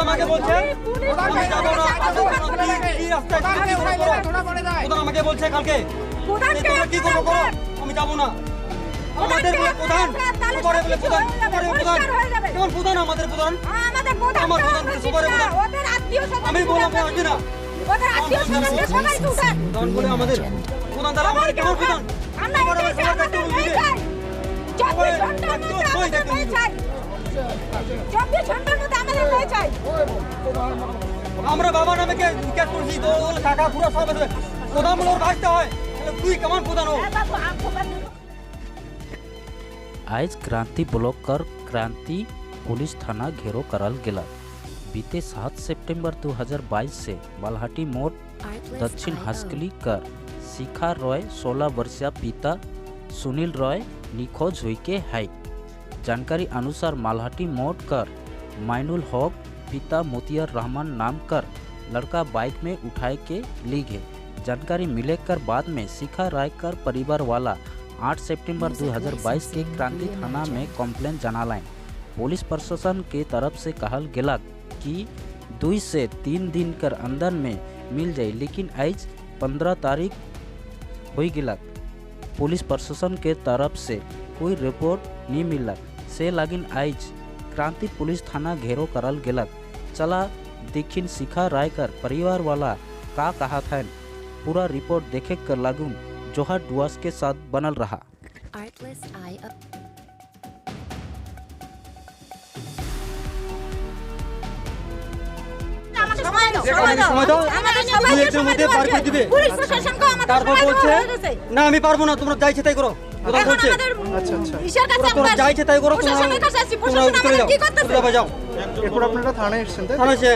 আমাকে বলছে আমাকে বলছে কালকে কি করবো আমি যাবো না। আমাদের প্রধান কেমন প্রধান আমাদের প্রধান আমার প্রধান আমি বললাম আসবে না বলে আমাদের প্রধান তারা আমাদের কেমন প্রধান আমরা বাবা নামে ক্যাশ করছি তো টাকা পুরো সব প্রধান বলে ওর কাজটা হয় তুই কেমন প্রধান ও। आज क्रांति ब्लॉक कर क्रांति पुलिस थाना घेरो करल गेला। बीते 7 सितंबर 2022 से बालहाटी मोड़ दक्षिण हस्कली कर शिखा रॉय 16 वर्षीय पिता सुनील रॉय निखोज हुई के है। जानकारी अनुसार मालहाटी मोड़ कर माइनुल हक पिता मोतियार रहमान नाम कर लड़का बाइक में उठाए के ली गए। जानकारी मिले कर बाद में शिखा राय कर परिवार वाला 8 सितंबर 2022 के क्रांति थाना में कंप्लेन जनालाइन। पुलिस प्रशासन के तरफ से कहल गेला कि 2 से 3 दिन कर अंदर में मिल जाए, लेकिन आज 15 तारीख हो गेला। पुलिस प्रशासन के तरफ से कोई रिपोर्ट नहीं मिला से लागिन आज क्रांति पुलिस थाना घेरो करल गेला। चला देखिन शिखा राय कर परिवार वाला का कहा था। पूरा रिपोर्ट देखे कर लागून जोहर डुआस के साथ बनल रहा। না আমি পারবো না তোমরা যাইছে তাই করো যাইছে তাই করো যাও। এরপর আপনারা থানায় এসেছেন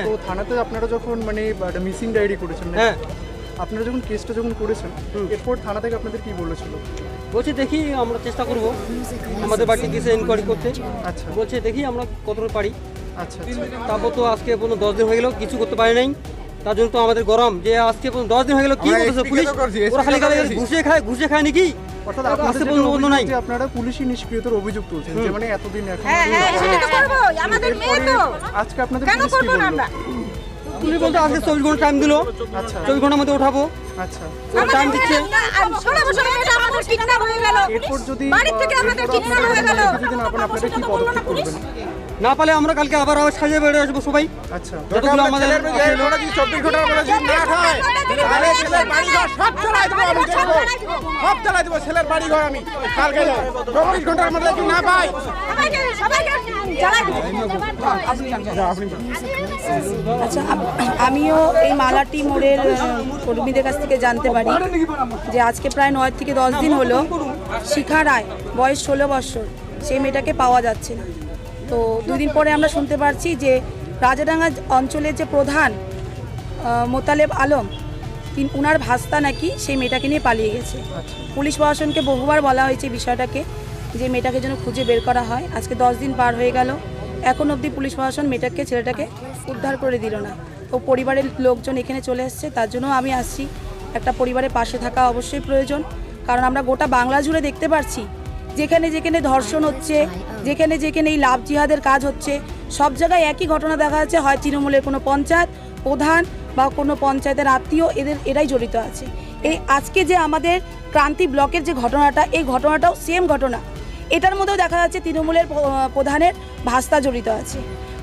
তো থানাতে আপনারা যখন মানে মিসিং ডায়েরি করেছেন, হ্যাঁ আপনারা যখন কেসটা যখন করেছেন এরপর থানা থেকে আপনাদের কি বলেছিল? বলছি দেখি আমরা চেষ্টা করব আমাদের বাড়িতে গেছে ইনকোয়ারি করতে। আচ্ছা বলছে দেখি আমরা কতটা পারি। আচ্ছা তারপর তো আজকে পর্যন্ত 10 দিন হয়ে গেল কিছু করতে পারি নাই। তার জন্য তো আমাদের গরম যে আজকে পর্যন্ত 10 দিন হয়ে গেল কি করতেছে পুলিশ ওরা খালি ঘুষে খায় নাকি অর্থাৎ আপনাদের যেটা অভিযোগ যে আপনারা পুলিশি নিষ্ক্রিয়তার অভিযোগ তুলছেন যে মানে এতদিন এখন আমাদের মেয়ে তো আজকে আপনাদের কেন করব না আমরা পুলিশ বলতে আজকে 24 ঘন্টা টাইম দিলো। আচ্ছা 24 ঘন্টার মধ্যে উঠাবো। আচ্ছা টাইম দিচ্ছে 16 বছরের মেয়েটা আমাদের কিডন্যাপ হয়ে গেল। এরপর যদি বাড়ি থেকে আমাদের কিডন্যাপ হয়ে গেল। যদি না আপনারা কি পদক্ষেপ করবেন? না পালে আমরা কালকে আবার সাজিয়ে বেড়ে আসবো সবাই। আচ্ছা যতগুলো আমাদের 24 ঘন্টার মধ্যে যদি না খায় তাহলে ছেলের বাড়ি ঘর সব চালাই দেবো আমি সব চালাই দেবো ছেলের বাড়ি ঘর আমি কালকে 24 ঘন্টার মধ্যে যদি না পাই সবাইকে জ্বালাই দেব। আচ্ছা আমিও এই মালাটি মোড়ের কর্মীদের কাছ থেকে জানতে পারি যে আজকে প্রায় 9 থেকে 10 দিন হলো শিখা রায় বয়স 16 বছর সেই মেয়েটাকে পাওয়া যাচ্ছে না। তো 2 দিন পরে আমরা শুনতে পারছি যে রাজাডাঙ্গা অঞ্চলের যে প্রধান মোতালেব আলম উনার ভাস্তা নাকি সেই মেয়েটাকে নিয়ে পালিয়ে গেছে। পুলিশ প্রশাসনকে বহুবার বলা হয়েছে বিষয়টাকে যে মেয়েটাকে যেন খুঁজে বের করা হয়। আজকে 10 দিন পার হয়ে গেল, এখন অবধি পুলিশ প্রশাসন ছেলেটাকে উদ্ধার করে দিল না। তো পরিবারের লোকজন এখানে চলে এসছে, তার জন্য আমি আসছি। একটা পরিবারের পাশে থাকা অবশ্যই প্রয়োজন, কারণ আমরা গোটা বাংলা জুড়ে দেখতে পাচ্ছি যেখানে যেখানে ধর্ষণ হচ্ছে, যেখানে যেখানে এই লাভ জিহাদের কাজ হচ্ছে, সব জায়গায় একই ঘটনা দেখা যাচ্ছে। হয় তৃণমূলের কোনো পঞ্চায়েত প্রধান বা কোনো পঞ্চায়েতের আত্মীয় এরাই জড়িত আছে। এই আজকে যে আমাদের ক্রান্তি ব্লকের যে ঘটনাটা, এই ঘটনাটাও সেম ঘটনা। এটার মধ্যেও দেখা যাচ্ছে তৃণমূলের প্রধানের ভাস্তা জড়িত আছে।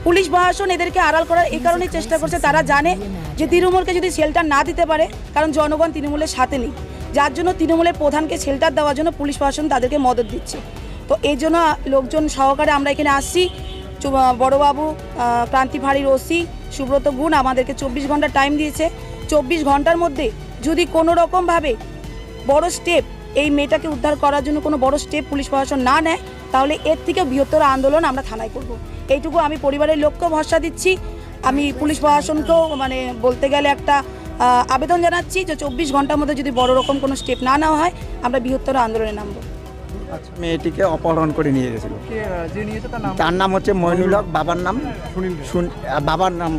পুলিশ প্রশাসন এদেরকে আড়াল করার এই কারণেই চেষ্টা করছে, তারা জানে যে তৃণমূলকে যদি শেল্টার না দিতে পারে, কারণ জনগণ তৃণমূলের সাথে নেই, যার জন্য তৃণমূলের প্রধানকে শেল্টার দেওয়ার জন্য পুলিশ প্রশাসন তাদেরকে মদত দিচ্ছে। তো এই জন্য লোকজন সহকারে আমরা এখানে আসছি। বড়বাবু ক্রান্তি ফাঁড়ির ওসি সুব্রত গুণ আমাদেরকে 24 ঘন্টা টাইম দিয়েছে। 24 ঘন্টার মধ্যে যদি কোনো রকমভাবে বড় স্টেপ এই মেয়েটাকে উদ্ধার করার জন্য কোনো বড় স্টেপ পুলিশ প্রশাসন না নেয়, তাহলে এর থেকে বৃহত্তর আন্দোলন আমরা থানায় করব। এইটুকু আমি পরিবারের লোককেও ভরসা দিচ্ছি। আমি পুলিশ প্রশাসনকেও মানে বলতে গেলে একটা আবেদন জানাচ্ছি যে 24 ঘন্টার মধ্যে যদি বড় রকম কোনো স্টেপ না নেওয়া হয়, আমরা বৃহত্তর আন্দোলনে নামবো। মেয়েটিকে অপহরণ করে নিয়ে গেছিল। তার নাম হচ্ছে মইনুল হক, বাবার নাম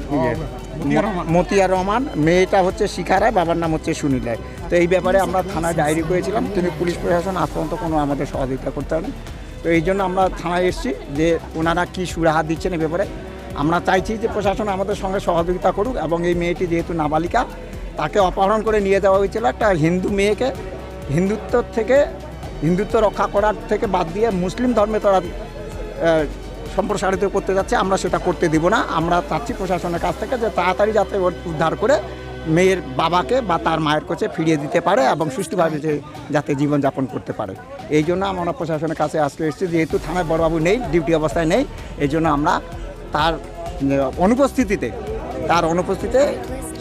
মতিয়ার রহমান, মেয়েটা হচ্ছে শিখা রায়, বাবার নাম হচ্ছে সুনীল রায়। তো এই ব্যাপারে আমরা থানায় ডায়েরি করেছিলাম, কিন্তু পুলিশ প্রশাসন আজ পর্যন্ত কোনো আমাদের সহযোগিতা করতে পারেনি। তো এই জন্য আমরা থানায় এসেছি যে ওনারা কী সুরাহা দিচ্ছেন এ ব্যাপারে। আমরা চাইছি যে প্রশাসন আমাদের সঙ্গে সহযোগিতা করুক এবং এই মেয়েটি যেহেতু নাবালিকা, তাকে অপহরণ করে নিয়ে যাওয়া হয়েছিল একটা হিন্দু মেয়েকে, হিন্দুত্ব রক্ষা করার থেকে বাদ দিয়ে মুসলিম ধর্মে তারা সম্প্রসারিত করতে যাচ্ছে। আমরা সেটা করতে দিব না। আমরা চাচ্ছি প্রশাসনের কাছ থেকে যে তাড়াতাড়ি যাতে উদ্ধার করে মেয়ের বাবাকে বা তার মায়ের কাছে ফিরিয়ে দিতে পারে এবং সুষ্ঠুভাবে যাতে জীবনযাপন করতে পারে। এই জন্য আমরা প্রশাসনের কাছে আজকে এসেছি, যেহেতু থানায় বড়বাবু নেই, ডিউটি অবস্থায় নেই, এই জন্য আমরা তার অনুপস্থিতিতে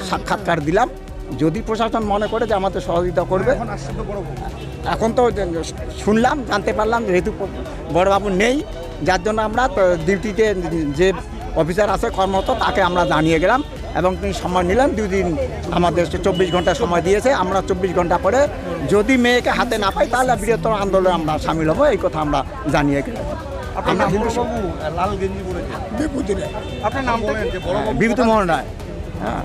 সাক্ষাৎকার দিলাম। যদি প্রশাসন মনে করে যে আমাদের সহযোগিতা করবে, এখন তো শুনলাম, জানতে পারলাম যেহেতু বড়বাবু নেই, যার জন্য আমরা ডিউটিতে যে অফিসার আছে কর্মরত তাকে আমরা জানিয়ে গেলাম এবং তিনি সময় নিলেন 2 দিন, আমাদের 24 ঘন্টা সময় দিয়েছে। আমরা 24 ঘন্টা পরে যদি মেয়েকে হাতে না পাই তাহলে বৃহত্তর আন্দোলনে আমরা সামিল হব, এই কথা আমরা জানিয়ে গেলাম। বিভূতি মোহন রায়। হ্যাঁ,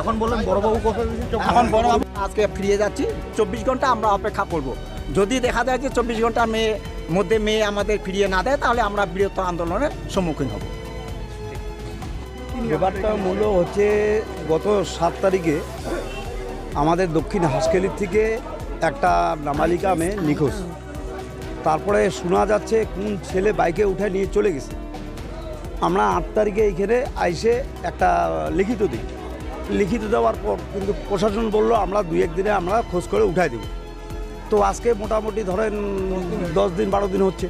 এখন বললেন বড়বাবু কোথায়? এখন বড়বাবু আজকে ফিরিয়ে যাচ্ছি। 24 ঘন্টা আমরা অপেক্ষা করব। যদি দেখা যায় যে 24 ঘন্টার মধ্যে মেয়ে আমাদের ফিরিয়ে না দেয় তাহলে আমরা বৃহত্তর আন্দোলনের সম্মুখীন হব। ব্যাপারটা মূল হচ্ছে গত 7 তারিখে আমাদের দক্ষিণ হাঁসখালির থেকে একটা নাবালিকা মেয়ে নিখোঁজ। তারপরে শোনা যাচ্ছে কোন ছেলে বাইকে উঠে নিয়ে চলে গেছে। আমরা 8 তারিখে এইখানে আইসে একটা লিখিত দেওয়ার পর কিন্তু প্রশাসন বলল আমরা 2-1 দিনে আমরা খোঁজ করে উঠাই দেব। তো আজকে মোটামুটি ধরেন 10 দিন 12 দিন হচ্ছে,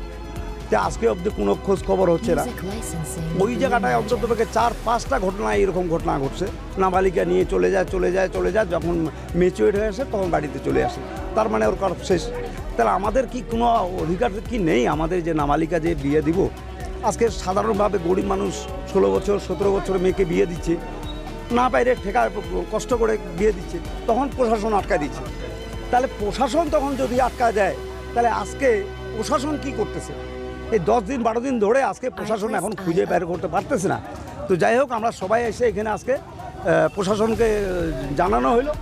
যে আজকে অবধি কোনো খোঁজ খবর হচ্ছে না। ওই জায়গাটায় অন্তত 4-5টা ঘটনা এরকম ঘটনা ঘটছে। নাবালিকা নিয়ে চলে যায়, যখন ম্যাচিউরড হয়ে আসে তখন বাড়িতে চলে আসে। তার মানে ওর কারণ শেষ। তাহলে আমাদের কি কোনো অধিকার কি নেই আমাদের যে নাবালিকা যে বিয়ে দিব? আজকে সাধারণভাবে গরিব মানুষ 16 বছর 17 বছর মেয়েকে বিয়ে দিচ্ছে, না বাইরে ঠেকা কষ্ট করে বিয়ে দিচ্ছে, তখন প্রশাসন আটকা দিচ্ছে। তাহলে প্রশাসন তখন যদি আটকা দেয় তাহলে আজকে প্রশাসন কি করতেছে? এই 10 দিন 12 দিন ধরে আজকে প্রশাসন এখন খুঁজে বের করতে পারতেছে না। তো যাই হোক, আমরা সবাই এসে এখানে আজকে প্রশাসনকে জানানো হলো,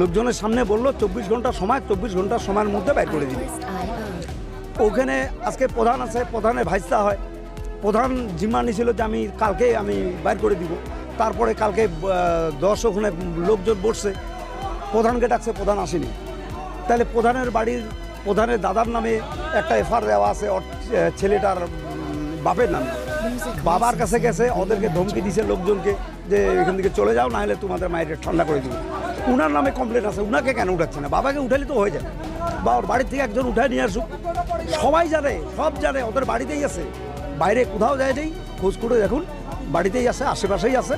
লোকজনের সামনে বললো 24 ঘন্টা সময়, 24 ঘন্টার সময়ের মধ্যে বের করে দিবে। ওখানে আজকে প্রধান আছে, প্রধানের ভাইস্তা হয়, প্রধান জিম্মা নিয়েছিল যে কালকে আমি বাইর করে দিব। তারপরে কালকে 10 ওখানে লোকজন বসছে, প্রধানকে ডাকছে, প্রধান আসেনি। তাহলে প্রধানের দাদার নামে একটা এফআইআর দেওয়া আছে ওর ছেলেটার বাপের নামে। বাবার কাছে গেছে, ওদেরকে ধমকি দিছে লোকজনকে যে এখান থেকে চলে যাও, না হলে তোমাদের মায়ের ঠান্ডা করে দিব। উনার নামে কমপ্লেন আছে, উনাকে কেন উঠাচ্ছে না? বাবাকে উঠালে তো হয়ে যায়, বা ওর বাড়ির থেকে একজন উঠায় নিয়ে আসুক। সবাই জানে, সব জানে, ওদের বাড়িতেই আছে, বাইরে কোথাও যায় নেই। খোঁজ করে দেখুন, বাড়িতেই আছে, আশেপাশেই আছে।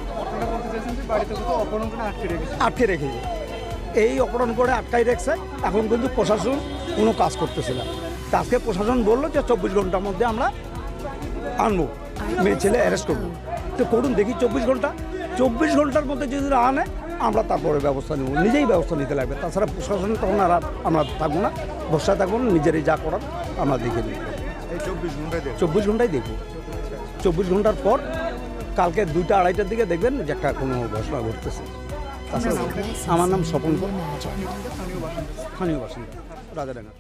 আটকে রেখেছে, এই অপহরণ করে আটকাই রেখেছে। এখন কিন্তু প্রশাসন কোনো কাজ করতেছে না। আজকে প্রশাসন বললো যে 24 ঘন্টার মধ্যে আমরা আনবো, মেয়ে ছেলে অ্যারেস্ট করবো। তো করুন দেখি 24 ঘন্টার মধ্যে যদি না আনে আমরা তারপরে ব্যবস্থা নেব, নিজেই ব্যবস্থা নিতে লাগবে। তাছাড়া প্রশাসন তখন আর আমরা থাকবো না, ভরসা থাকবো না, নিজেরই যা করার আমরা দেখে নিই। 24 ঘন্টায় দেখব। 24 ঘন্টার পর কালকে 2টা-2:30টার দিকে দেখবেন যে একটা কোনো ঘটনা ঘটতেছে। আমার নাম স্বপন, স্থানীয় বাসিন্দা, রাজাডাঙ্গা।